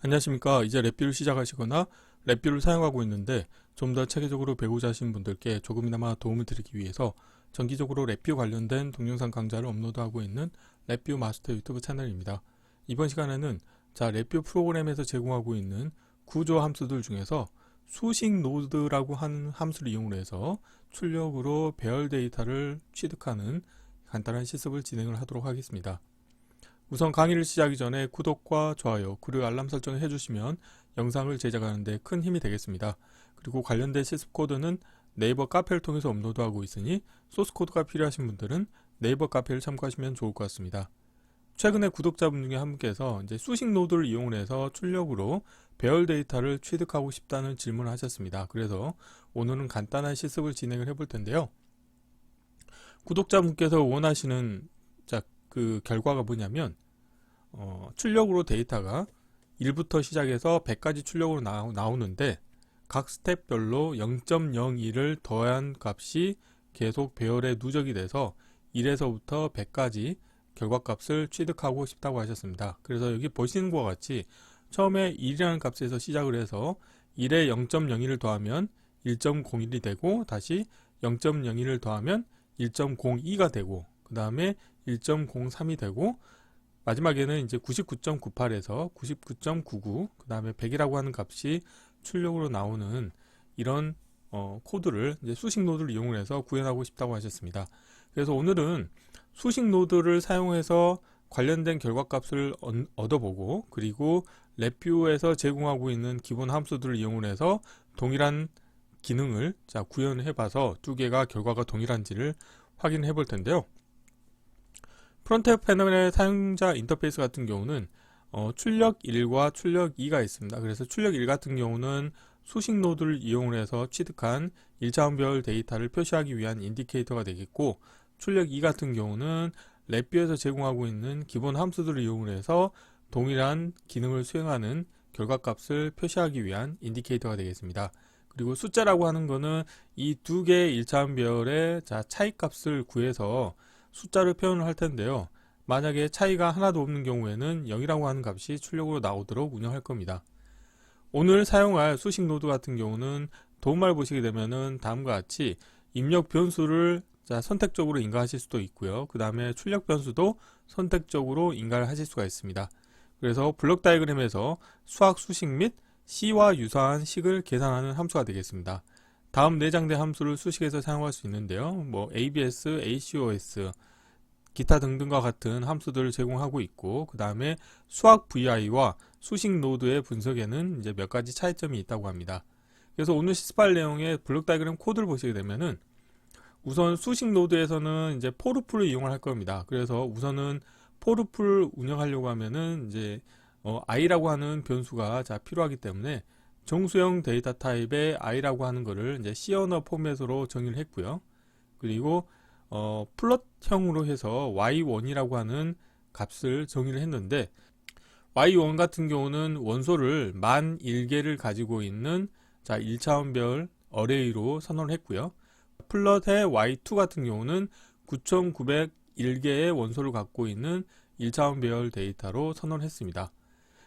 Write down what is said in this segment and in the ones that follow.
안녕하십니까. 이제 랩뷰를 시작하시거나 랩뷰를 사용하고 있는데 좀 더 체계적으로 배우자 하신 분들께 조금이나마 도움을 드리기 위해서 정기적으로 랩뷰 관련된 동영상 강좌를 업로드하고 있는 랩뷰 마스터 유튜브 채널입니다. 이번 시간에는 랩뷰 프로그램에서 제공하고 있는 구조 함수들 중에서 수식 노드라고 하는 함수를 이용해서 출력으로 배열 데이터를 취득하는 간단한 실습을 진행을 하도록 하겠습니다. 우선 강의를 시작하기 전에 구독과 좋아요 그리고 알람 설정을 해주시면 영상을 제작하는 데 큰 힘이 되겠습니다. 그리고 관련된 실습 코드는 네이버 카페를 통해서 업로드하고 있으니 소스 코드가 필요하신 분들은 네이버 카페를 참고하시면 좋을 것 같습니다. 최근에 구독자분 중에 한 분께서 이제 수식 노드를 이용해서 출력으로 배열 데이터를 취득하고 싶다는 질문을 하셨습니다. 그래서 오늘은 간단한 실습을 진행을 해볼 텐데요. 구독자분께서 원하시는 그 결과가 뭐냐면 출력으로 데이터가 1부터 시작해서 100까지 출력으로 나오는데 각 스텝별로 0.02를 더한 값이 계속 배열에 누적이 돼서 1에서부터 100까지 결과값을 취득하고 싶다고 하셨습니다. 그래서 여기 보시는 것과 같이 처음에 1이라는 값에서 시작을 해서 1에 0.01을 더하면 1.01이 되고 다시 0.01을 더하면 1.02가 되고 그 다음에 1.03이 되고 마지막에는 이제 99.98에서 99.99 그 다음에 100이라고 하는 값이 출력으로 나오는 이런 코드를 이제 수식 노드를 이용해서 구현하고 싶다고 하셨습니다. 그래서 오늘은 수식 노드를 사용해서 관련된 결과값을 얻어보고 그리고 랩뷰에서 제공하고 있는 기본 함수들을 이용해서 동일한 기능을 구현해 봐서 두 개가 결과가 동일한지를 확인해 볼 텐데요. 프론트 패널의 사용자 인터페이스 같은 경우는 출력 1과 출력 2가 있습니다. 그래서 출력 1 같은 경우는 수식 노드를 이용해서 취득한 1차원별 데이터를 표시하기 위한 인디케이터가 되겠고 출력 2 같은 경우는 랩뷰에서 제공하고 있는 기본 함수들을 이용해서 동일한 기능을 수행하는 결과값을 표시하기 위한 인디케이터가 되겠습니다. 그리고 숫자라고 하는 거는 이 두 개의 1차원별의 차이값을 구해서 숫자를 표현을 할 텐데요. 만약에 차이가 하나도 없는 경우에는 0이라고 하는 값이 출력으로 나오도록 운영할 겁니다. 오늘 사용할 수식 노드 같은 경우는 도움말 보시게 되면은 다음과 같이 입력 변수를 선택적으로 인가하실 수도 있고요. 그 다음에 출력 변수도 선택적으로 인가를 하실 수가 있습니다. 그래서 블록 다이그램에서 수학 수식 및 C와 유사한 식을 계산하는 함수가 되겠습니다. 다음 내장된 함수를 수식에서 사용할 수 있는데요. 뭐 ABS, ACOS, 기타 등등과 같은 함수들을 제공하고 있고 그 다음에 수학 VI와 수식 노드의 분석에는 이제 몇 가지 차이점이 있다고 합니다. 그래서 오늘 실습할 내용의 블록 다이그램 코드를 보시게 되면은 우선 수식 노드에서는 이제 포르풀을 이용할 겁니다. 그래서 우선은 포르풀 운영하려고 하면은 이제 i라고 하는 변수가 필요하기 때문에 정수형 데이터 타입의 i라고 하는 거를 이제 C 언어 포맷으로 정의를 했고요. 그리고 플롯형으로 해서 y1이라고 하는 값을 정의를 했는데 y1 같은 경우는 원소를 1001개를 가지고 있는 1차원별 어레이로 선언을 했고요. 플롯의 y2 같은 경우는 9901개의 원소를 갖고 있는 1차원별 데이터로 선언했습니다.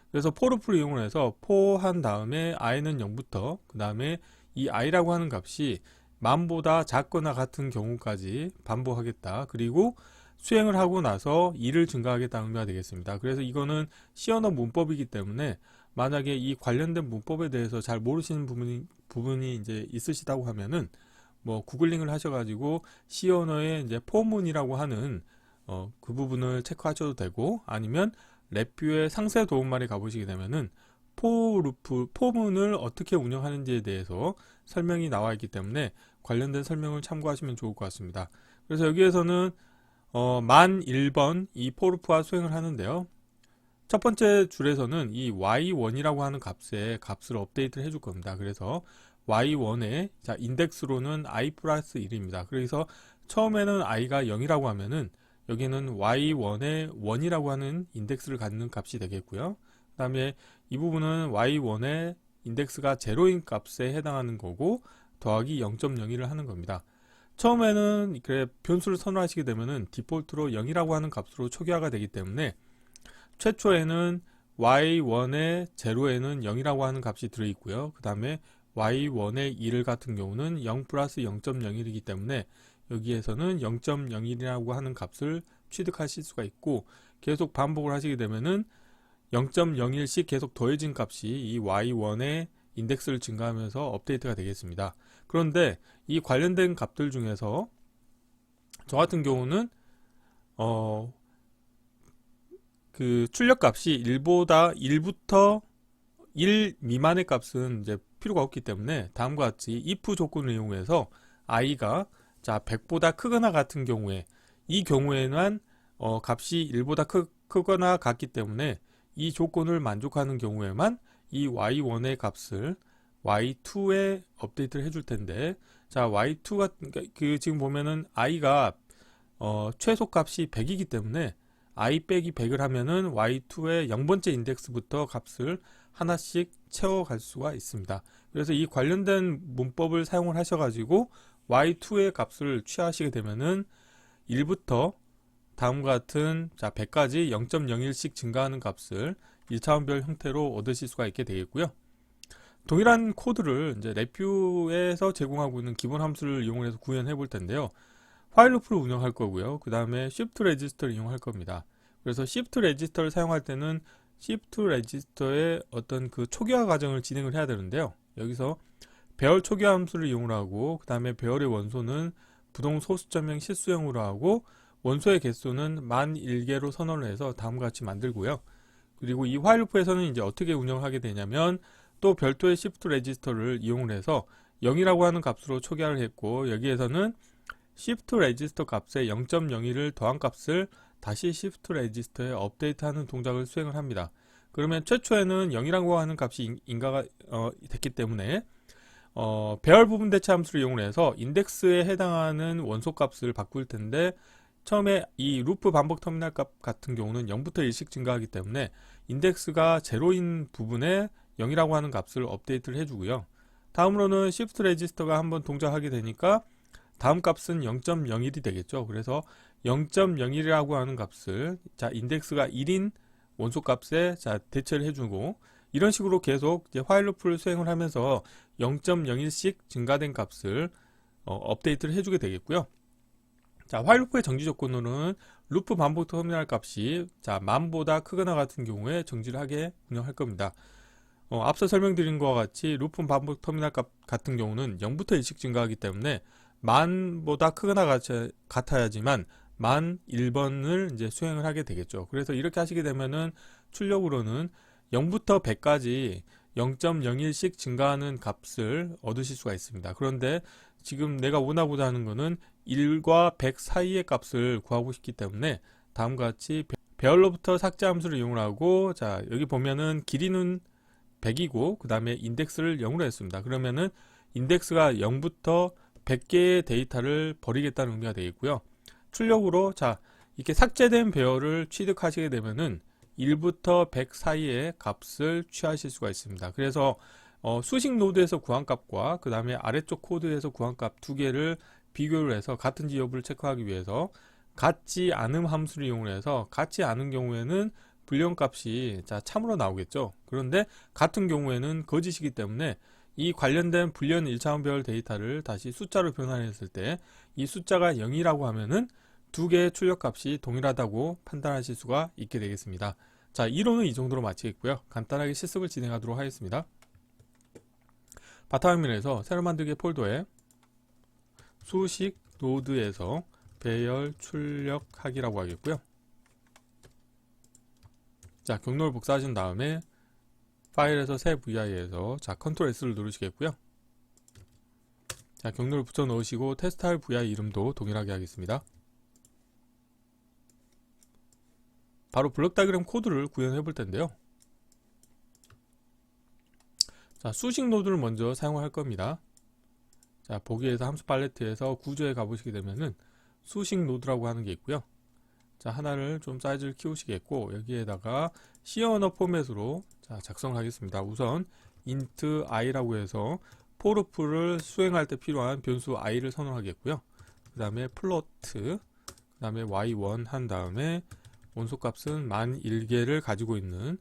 그래서 포르풀을 이용해서 포한 다음에 i는 0부터 그 다음에 이 i라고 하는 값이 만보다 작거나 같은 경우까지 반복하겠다. 그리고 수행을 하고 나서 2를 증가하겠다는 의미가 되겠습니다. 그래서 이거는 C 언어 문법이기 때문에 만약에 이 관련된 문법에 대해서 잘 모르시는 부분이 이제 있으시다고 하면은 뭐 구글링을 하셔가지고 C 언어의 이제 포문이라고 하는 그 부분을 체크하셔도 되고 아니면 랩뷰의 상세 도움말에 가보시게 되면은 포문을 어떻게 운영하는지에 대해서 설명이 나와 있기 때문에 관련된 설명을 참고하시면 좋을 것 같습니다. 그래서 여기에서는 만 1번 이 포르프와 수행을 하는데요. 첫 번째 줄에서는 이 y1이라고 하는 값을 업데이트를 해줄 겁니다. 그래서 y1의 인덱스로는 i 플러스 1입니다. 그래서 처음에는 i가 0이라고 하면은 여기는 y1의 1이라고 하는 인덱스를 갖는 값이 되겠고요. 그 다음에 이 부분은 y1의 인덱스가 0인 값에 해당하는 거고 더하기 0.01을 하는 겁니다. 처음에는 변수를 선언하시게 되면은 디폴트로 0이라고 하는 값으로 초기화가 되기 때문에 최초에는 y1의 0에는 0이라고 하는 값이 들어있고요. 그 다음에 y1의 1 같은 경우는 0 플러스 0.01이기 때문에 여기에서는 0.01이라고 하는 값을 취득하실 수가 있고, 계속 반복을 하시게 되면은 0.01씩 계속 더해진 값이 이 y1의 인덱스를 증가하면서 업데이트가 되겠습니다. 그런데 이 관련된 값들 중에서 저 같은 경우는 그 출력값이 1부터 1 미만의 값은 이제 필요가 없기 때문에 다음과 같이 if 조건을 이용해서 i가 100보다 크거나 같은 경우에, 이 경우에는 값이 1보다 크거나 같기 때문에 이 조건을 만족하는 경우에만 이 y1의 값을 y2에 업데이트를 해줄 텐데, 자 y2가 지금 보면은 i가 최소값이 100이기 때문에 i 빼기 100을 하면은 y2의 0번째 인덱스부터 값을 하나씩 채워갈 수가 있습니다. 그래서 이 관련된 문법을 사용을 하셔가지고 y2의 값을 취하시게 되면은 1부터 다음과 같은 100까지 0.01씩 증가하는 값을 1차원별 형태로 얻으실 수가 있게 되겠고요. 동일한 코드를 이제 레뷰에서 제공하고 있는 기본 함수를 이용해서 구현해 볼 텐데요. 화일 루프를 운영할 거고요. 그 다음에 shift 레지스터를 이용할 겁니다. 그래서 shift 레지스터를 사용할 때는 shift 레지스터의 어떤 그 초기화 과정을 진행을 해야 되는데요. 여기서 배열 초기화 함수를 이용을 하고, 그 다음에 배열의 원소는 부동 소수점형 실수형으로 하고, 원소의 개수는 1001개로 선언을 해서 다음과 같이 만들고요. 그리고 이 화일 루프에서는 이제 어떻게 운영하게 되냐면, 또 별도의 shift 레지스터를 이용을 해서 0이라고 하는 값으로 초기화를 했고, 여기에서는 shift 레지스터 값에 0.01을 더한 값을 다시 shift 레지스터에 업데이트하는 동작을 수행을 합니다. 그러면 최초에는 0이라고 하는 값이 인가가 됐기 때문에 배열 부분 대체 함수를 이용을 해서 인덱스에 해당하는 원소 값을 바꿀 텐데, 처음에 이 루프 반복 터미널 값 같은 경우는 0부터 1씩 증가하기 때문에 인덱스가 제로인 부분에 0이라고 하는 값을 업데이트를 해주고요. 다음으로는 shift 레지스터가 한번 동작하게 되니까 다음 값은 0.01이 되겠죠. 그래서 0.01이라고 하는 값을 인덱스가 1인 원소 값에 대체를 해주고, 이런 식으로 계속 이제 화일 루프를 수행을 하면서 0.01씩 증가된 값을 업데이트를 해주게 되겠고요. 화일 루프의 정지 조건으로는 루프 반복 터미널 값이 10,000보다 크거나 같은 경우에 정지를 하게 운영할 겁니다. 앞서 설명드린 것과 같이 루프 반복 터미널 값 같은 경우는 0부터 1씩 증가하기 때문에 10,000보다 크거나 같아야지만 1001번을 이제 수행을 하게 되겠죠. 그래서 이렇게 하시게 되면은 출력으로는 0부터 100까지 0.01씩 증가하는 값을 얻으실 수가 있습니다. 그런데 지금 내가 원하고자 하는 것은 1과 100 사이의 값을 구하고 싶기 때문에 다음과 같이 배열로부터 삭제 함수를 이용을 하고, 여기 보면은 길이는 100이고 그 다음에 인덱스를 0으로 했습니다. 그러면은 인덱스가 0부터 100개의 데이터를 버리겠다는 의미가 되겠고요. 출력으로 이렇게 삭제된 배열을 취득하시게 되면은 1부터 100 사이의 값을 취하실 수가 있습니다. 그래서 수식 노드에서 구한 값과 그 다음에 아래쪽 코드에서 구한 값 두 개를 비교를 해서 같은지 여부를 체크하기 위해서 같지 않음 함수를 이용해서, 같지 않은 경우에는 불량 값이 참으로 나오겠죠. 그런데 같은 경우에는 거짓이기 때문에 이 관련된 불량 1차원별 데이터를 다시 숫자로 변환했을 때 이 숫자가 0이라고 하면은 두 개의 출력 값이 동일하다고 판단하실 수가 있게 되겠습니다. 이론은 이 정도로 마치겠고요. 간단하게 실습을 진행하도록 하겠습니다. 바탕화면에서 새로 만들기 폴더에 수식 노드에서 배열 출력하기라고 하겠고요. 경로를 복사하신 다음에 파일에서 새 VI에서 컨트롤 S를 누르시겠고요. 경로를 붙여 넣으시고 테스트할 VI 이름도 동일하게 하겠습니다. 바로 블록 다이그램 코드를 구현해 볼 텐데요. 수식 노드를 먼저 사용할 겁니다. 보기에서 함수 팔레트에서 구조에 가보시게 되면은 수식 노드라고 하는 게 있고요. 하나를 좀 사이즈를 키우시겠고, 여기에다가 C 언어 포맷으로 작성을 하겠습니다. 우선 int i라고 해서 for로프를 수행할 때 필요한 변수 i를 선언하겠고요. 그 다음에 플로트, 그 다음에 y1 한 다음에 원소값은 1001개를 가지고 있는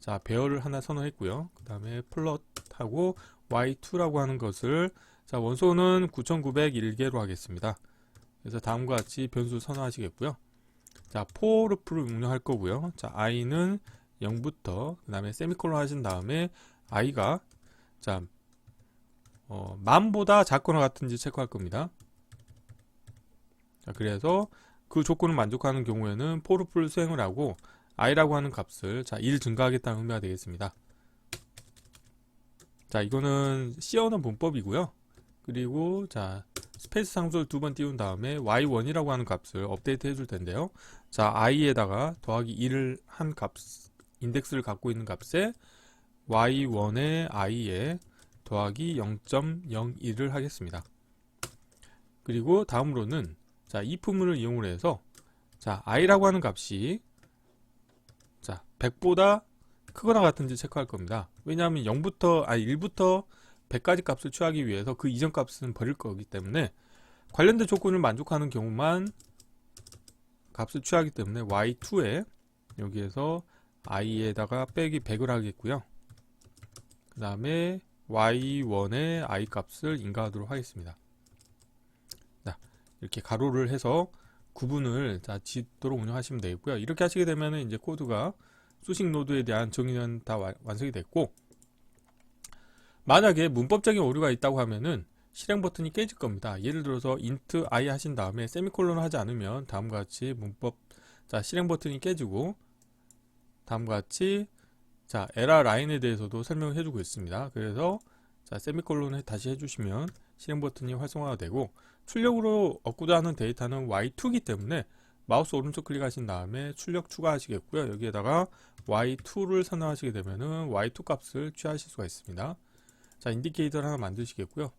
자, 배열을 하나 선언했고요. 그 다음에 플롯하고 y2라고 하는 것을, 자, 원소는 9901개로 하겠습니다. 그래서 다음과 같이 변수 선언하시겠고요. 자, for 루프를 운영할 거고요. 자, i는 0부터 그 다음에 세미콜론 하신 다음에 i가, 자, 만보다 작거나 같은지 체크할 겁니다. 자, 그래서 그 조건을 만족하는 경우에는 for 루프를 수행을 하고 i라고 하는 값을, 자, 1 증가하겠다는 의미가 되겠습니다. 자, 이거는 C 언어 문법이고요. 그리고 자, 스페이스 상수를 2번 띄운 다음에 y1이라고 하는 값을 업데이트 해줄 텐데요. 자, i에다가 더하기 1을 한 값, 인덱스를 갖고 있는 값에 y1의 i에 더하기 0.01을 하겠습니다. 그리고 다음으로는, 자, if문을 이용을 해서, 자, i라고 하는 값이, 자, 100보다 크거나 같은지 체크할 겁니다. 왜냐하면 1부터 100까지 값을 취하기 위해서 그 이전 값은 버릴 거기 때문에 관련된 조건을 만족하는 경우만 값을 취하기 때문에 y2에 여기에서 i에다가 빼기 100을 하겠고요. 그 다음에 y1의 i 값을 인가하도록 하겠습니다. 자, 이렇게 가로를 해서 구분을, 자, 짓도록 운영하시면 되겠고요. 이렇게 하시게 되면 이제 코드가 수식 노드에 대한 정의는 다 완성이 됐고, 만약에 문법적인 오류가 있다고 하면은 실행 버튼이 깨질 겁니다. 예를 들어서 int i 하신 다음에 세미콜론을 하지 않으면 다음과 같이 문법, 자, 실행 버튼이 깨지고, 다음과 같이, 자, 에러 라인에 대해서도 설명을 해주고 있습니다. 그래서, 자, 세미콜론을 다시 해주시면 실행 버튼이 활성화가 되고, 출력으로 얻고자 하는 데이터는 y2이기 때문에 마우스 오른쪽 클릭하신 다음에 출력 추가하시겠고요. 여기에다가 y2를 선언하시게 되면은 y2 값을 취하실 수가 있습니다. 자, 인디케이터를 하나 만드시겠고요.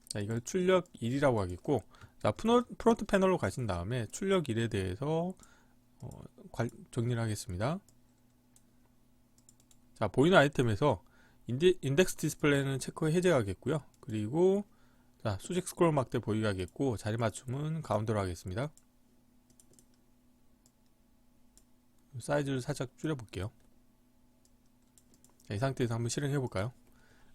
자, 이걸 출력 1이라고 하겠고, 자, 프론트 패널로 가신 다음에 출력 1에 대해서 정리를 하겠습니다. 자, 보이는 아이템에서 인덱스 디스플레이는 체크 해제하겠고요. 그리고, 자, 수직 스크롤 막대 보이게 하겠고, 자리 맞춤은 가운데로 하겠습니다. 사이즈를 살짝 줄여볼게요. 자, 이 상태에서 한번 실행해 볼까요?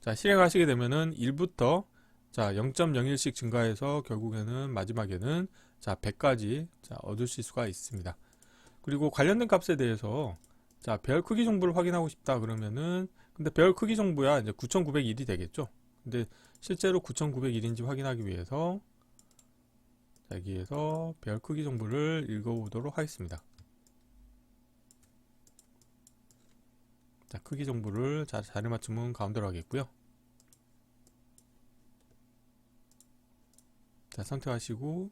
자, 실행하시게 되면은 1부터, 자, 0.01씩 증가해서 결국에는 마지막에는, 자, 100까지, 자, 얻으실 수가 있습니다. 그리고 관련된 값에 대해서, 자, 별 크기 정보를 확인하고 싶다 그러면은, 근데 별 크기 정보야 이제 9901이 되겠죠. 근데 실제로 9901인지 확인하기 위해서, 자, 여기에서 별 크기 정보를 읽어보도록 하겠습니다. 자, 크기 정보를, 자, 자리 맞춤은 가운데로 하겠고요. 자, 선택하시고,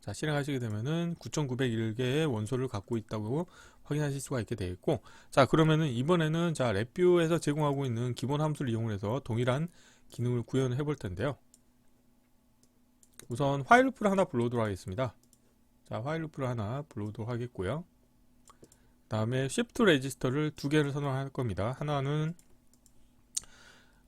자, 실행하시게 되면은 9901개의 원소를 갖고 있다고 확인하실 수가 있게 되겠고, 자, 그러면은 이번에는, 자, 랩뷰에서 제공하고 있는 기본 함수를 이용해서 동일한 기능을 구현해 볼 텐데요. 우선 화일 루프를 하나 불러오도록 하겠습니다. 자, 화일 루프를 하나 불러오도록 하겠고요. 다음에 shift 레지스터를 2개를 선언할 겁니다. 하나는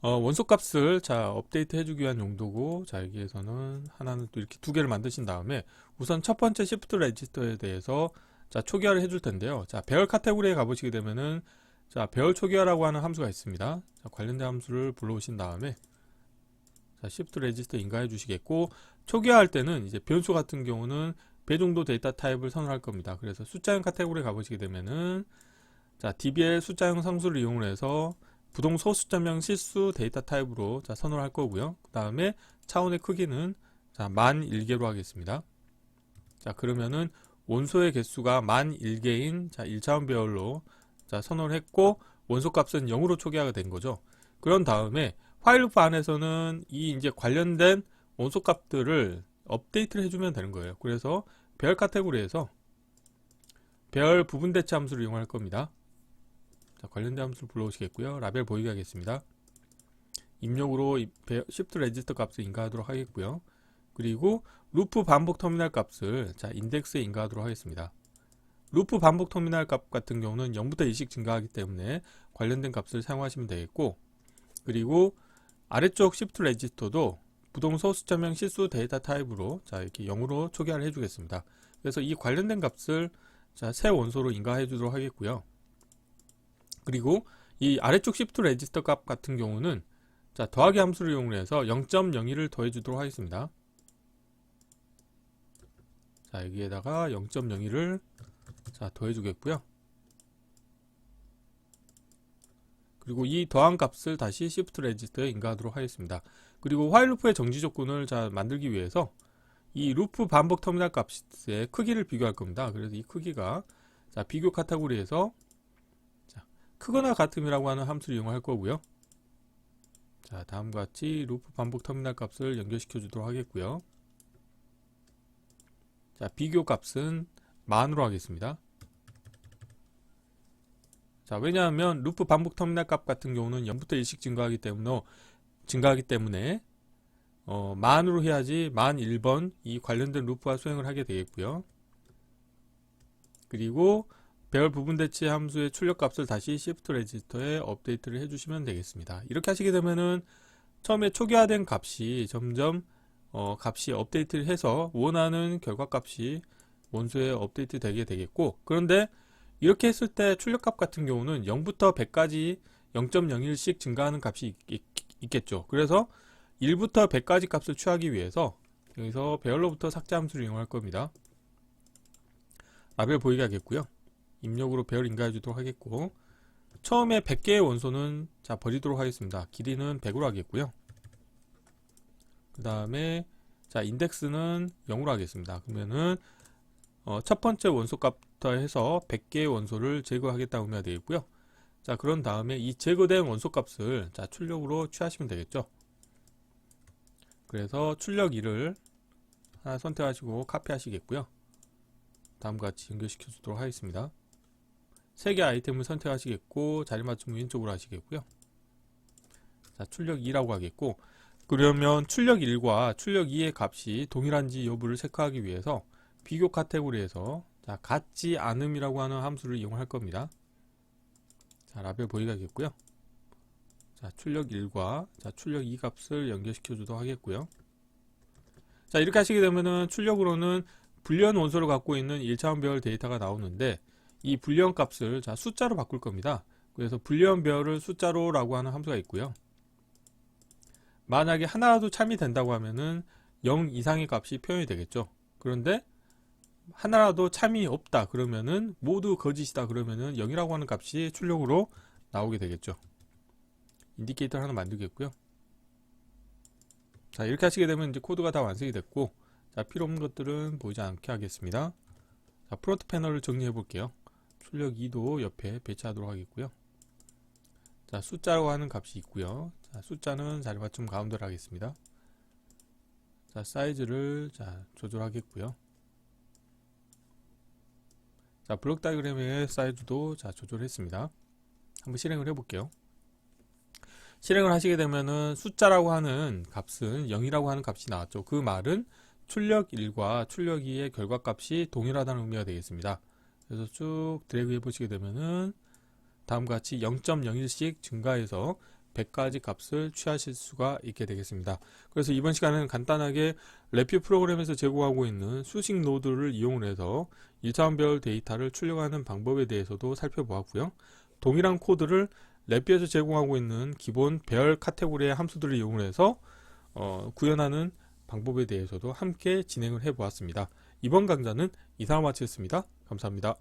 원소 값을, 자, 업데이트 해주기 위한 용도고, 자, 여기에서는 하나는 또 이렇게 2개를 만드신 다음에 우선 첫 번째 shift 레지스터에 대해서, 자, 초기화를 해줄 텐데요. 자, 배열 카테고리에 가보시게 되면은, 자, 배열 초기화라고 하는 함수가 있습니다. 자, 관련된 함수를 불러오신 다음에, 자, shift 레지스터 인가해 주시겠고, 초기화할 때는 이제 변수 같은 경우는 배정도 데이터 타입을 선언할 겁니다. 그래서 숫자형 카테고리에 가보시게 되면은, 자, dbl 숫자형 상수를 이용해서 부동 소숫자명 실수 데이터 타입으로, 자, 선언을 할 거고요. 그 다음에 차원의 크기는, 자, 1001개로 하겠습니다. 자, 그러면은 원소의 개수가 1001개인, 자, 1차원 배열로, 자, 선언을 했고, 원소 값은 0으로 초기화가 된 거죠. 그런 다음에 화일 루프 안에서는 이 이제 관련된 원소 값들을 업데이트를 해주면 되는 거예요. 그래서 배열 카테고리에서 배열 부분 대체 함수를 이용할 겁니다. 자, 관련된 함수를 불러오시겠고요. 라벨 보이게 하겠습니다. 입력으로 shift 레지스터 값을 인가하도록 하겠고요. 그리고 루프 반복 터미널 값을, 자, 인덱스에 인가하도록 하겠습니다. 루프 반복 터미널 값 같은 경우는 0부터 2씩 증가하기 때문에 관련된 값을 사용하시면 되겠고, 그리고 아래쪽 shift 레지스터도 부동소 숫자명 실수 데이터 타입으로, 자, 이렇게 0으로 초기화를 해주겠습니다. 그래서 이 관련된 값을, 자, 새 원소로 인가해 주도록 하겠고요. 그리고 이 아래쪽 shift register 값 같은 경우는 자, 더하기 함수를 이용해서 0.01을 더해 주도록 하겠습니다. 자, 여기에다가 0.01을 자, 더해 주겠고요. 그리고 이 더한 값을 다시 shift register에 인가하도록 하겠습니다. 그리고 while loop의 정지 조건을 자, 만들기 위해서 이 루프 반복 터미널 값의 크기를 비교할 겁니다. 그래서 이 크기가 자, 비교 카테고리에서 자, 크거나 같음이라고 하는 함수를 이용할 거고요. 자, 다음과 같이 루프 반복 터미널 값을 연결시켜 주도록 하겠고요. 자, 비교 값은 만으로 하겠습니다. 자, 왜냐하면 루프 반복 터미널 값 같은 경우는 0부터 1씩 증가하기 때문에 만으로 해야지 만 1번 이 관련된 루프와 수행을 하게 되겠고요. 그리고 배열 부분 대치 함수의 출력 값을 다시 shift register에 업데이트를 해주시면 되겠습니다. 이렇게 하시게 되면은 처음에 초기화된 값이 점점 값이 업데이트를 해서 원하는 결과 값이 원소에 업데이트 되게 되겠고, 그런데 이렇게 했을 때 출력값 같은 경우는 0부터 100까지 0.01씩 증가하는 값이 있겠죠. 그래서 1부터 100까지 값을 취하기 위해서 여기서 배열로부터 삭제 함수를 이용할 겁니다. 라벨 보이게 하겠고요. 입력으로 배열 인가해 주도록 하겠고, 처음에 100개의 원소는 자, 버리도록 하겠습니다. 길이는 100으로 하겠고요. 그 다음에 자, 인덱스는 0으로 하겠습니다. 그러면은 첫 번째 원소 값부터 해서 100개의 원소를 제거하겠다고 하면 되겠고요. 자, 그런 다음에 이 제거된 원소 값을 자, 출력으로 취하시면 되겠죠. 그래서 출력 2를 하나 선택하시고 카피하시겠고요. 다음과 같이 연결시켜 주도록 하겠습니다. 3개 아이템을 선택하시겠고, 자리 맞춤 왼쪽으로 하시겠고요. 자, 출력 2라고 하겠고, 그러면 출력 1과 출력 2의 값이 동일한지 여부를 체크하기 위해서 비교 카테고리에서 자, 같지 않음이라고 하는 함수를 이용할 겁니다. 자, 라벨 보이게 하겠고요. 자, 출력 1과 자, 출력 2 값을 연결시켜 주도록 하겠고요. 자, 이렇게 하시게 되면은 출력으로는 불리한 원소를 갖고 있는 1차원 배열 데이터가 나오는데, 이 불리한 값을 자, 숫자로 바꿀 겁니다. 그래서 불리한 배열을 숫자로 라고 하는 함수가 있고요. 만약에 하나라도 참이 된다고 하면은 0 이상의 값이 표현이 되겠죠. 그런데 하나라도 참이 없다 그러면은 모두 거짓이다 그러면은 0이라고 하는 값이 출력으로 나오게 되겠죠. 인디케이터 하나 만들겠고요. 자, 이렇게 하시게 되면 이제 코드가 다 완성이 됐고, 자, 필요 없는 것들은 보이지 않게 하겠습니다. 자, 프론트 패널을 정리해 볼게요. 출력 2도 옆에 배치하도록 하겠고요. 자, 숫자라고 하는 값이 있고요. 자, 숫자는 자리 맞춤 가운데로 하겠습니다. 자, 사이즈를 자, 조절하겠고요. 자, 블록 다이어그램의 사이즈도 자, 조절했습니다. 한번 실행을 해볼게요. 실행을 하시게 되면은 숫자라고 하는 값은 0이라고 하는 값이 나왔죠. 그 말은 출력 1과 출력 2의 결과값이 동일하다는 의미가 되겠습니다. 그래서 쭉 드래그 해보시게 되면은 다음과 같이 0.01씩 증가해서 100가지 값을 취하실 수가 있게 되겠습니다. 그래서 이번 시간은 간단하게 래피 프로그램에서 제공하고 있는 수식 노드를 이용을 해서 1차원 배열 데이터를 출력하는 방법에 대해서도 살펴보았고요. 동일한 코드를 래피에서 제공하고 있는 기본 배열 카테고리의 함수들을 이용을 해서 구현하는 방법에 대해서도 함께 진행을 해 보았습니다. 이번 강좌는 이상으로 마치겠습니다. 감사합니다.